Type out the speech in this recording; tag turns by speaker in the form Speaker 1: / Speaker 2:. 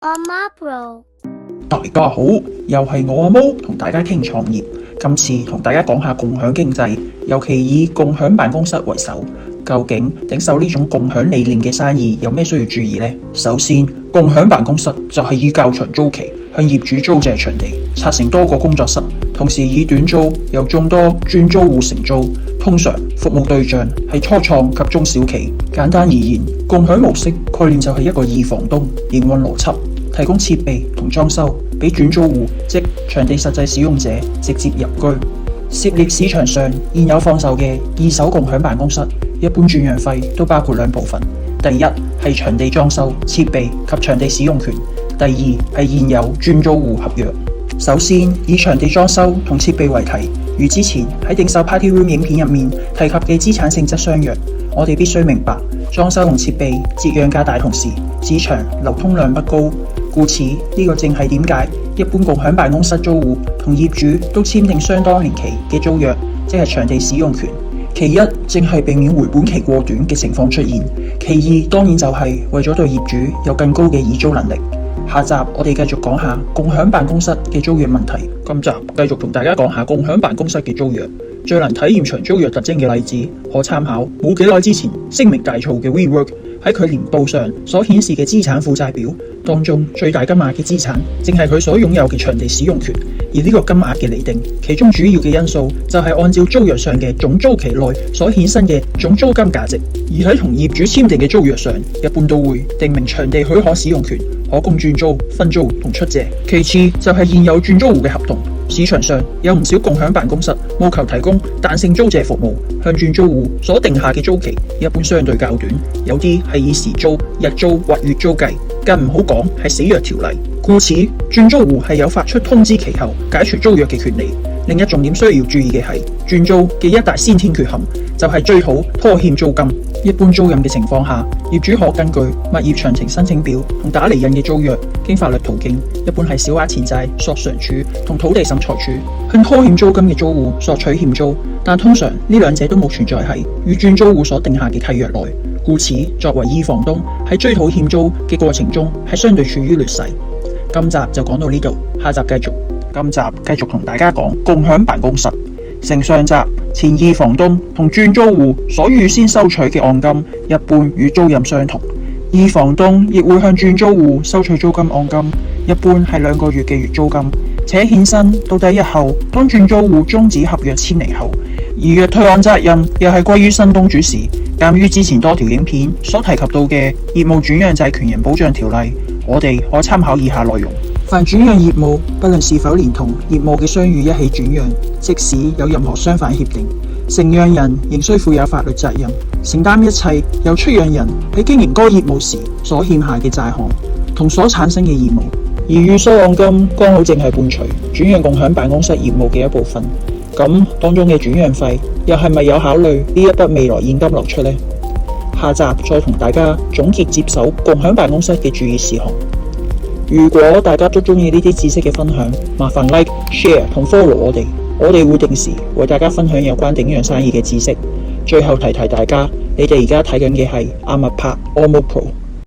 Speaker 1: 阿媽 Bro，
Speaker 2: 大家好，又係我阿毛同大家傾創業。今次同大家講下共享經濟，尤其以共享辦公室為首。究竟頂手呢種共享理念嘅生意有咩需要注意呢？首先，共享辦公室就係以較長租期向業主租借場地，拆成多個工作室，同時以短租由眾多轉租戶承租。通常服務對象係初創及中小企。簡單而言，共享模式概念就係一個二房東營運邏輯，提供設備同裝修俾轉租戶，即場地實際使用者直接入居。涉獵市場上現有放售嘅二手共享辦公室，一般轉讓費都包括兩部分：第一係場地裝修、設備及場地使用權；第二係現有轉租戶合約。首先以場地裝修同設備為題，與之前喺頂手 Party Room 影片入面提及嘅資產性質相若。我哋必須明白，裝修同設備折讓價大，同時市場流通量不高，故此呢個正係點解一般共享辦公室租戶同業主都簽訂相當年期嘅租約，即係場地使用權。其一，正係避免回本期過短嘅情況出現；其二，當然就係為咗對業主有更高嘅議租能力。下集我哋繼續講下共享辦公室嘅租約問題。今集繼續同大家講下共享辦公室嘅租約。最能體驗長租約特徵嘅例子，可參考冇幾耐之前聲名大噪嘅 WeWork 喺佢年報上所顯示嘅資產負債表當中，最大金額嘅資產正係佢所擁有嘅場地使用權。而呢個金額嘅釐定，其中主要嘅因素就係按照租約上嘅總租期內所衍生嘅總租金價值。而喺同業主簽訂嘅租約上，一般都會訂明場地許可使用權可供轉租、分租同出借。其次就係現有轉租戶嘅合同。市場上有唔少共享辦公室務求提供彈性租借服務，向轉租戶所定下嘅租期一般相對較短，有啲係以時租、日租或月租計，更唔好講係死約條例。故此，轉租戶係有發出通知期後解除租約嘅權利。另一重點需要注意嘅係，轉租嘅一大先天缺陷就係最好拖欠租金。一般租賃嘅情況下，業主可根據物業詳情申請表同打釐印嘅租約，經法律途徑，一般係小額錢債索償處同土地審裁處向拖欠租金嘅租戶索取欠租，但通常呢兩者都冇存在係與轉租戶所定下嘅契約內。故此，作為二房東喺追討欠租嘅過程中係相對處於劣勢。今集就講到呢度，下集繼續。今集繼續同大家講共享辦公室。承上集，前二房東同轉租戶所預先收取嘅按金一般與租賃相同，二房東亦會向轉租戶收取租金按金，一般係2個月嘅月租金。且衍生到第一後，當轉租戶終止合約簽離後，而若退案責任又係歸於新東主時，鑒於之前多條影片所提及到嘅業務轉讓債權人保障條例，我哋可參考以下內容。凡轉讓業務，不論是否連同業務嘅商譽一起轉讓，即使有任何相反協定，承讓人仍需負有法律責任，承擔一切由出讓人喺經營該業務時所欠下嘅債項同所產生嘅義務。而預收按金剛好正係伴隨轉讓共享辦公室業務嘅一部分，咁當中嘅轉讓費又係咪有考慮呢一筆未來現金流出呢？下集再同大家總結接手共享辦公室嘅注意事項。如果大家都中意呢啲知識嘅分享，麻煩 like、share 同 follow 我哋會定時為大家分享有關頂讓生意嘅知識。最後提提大家，你哋而家睇緊嘅係阿麥拍 Almo Pro。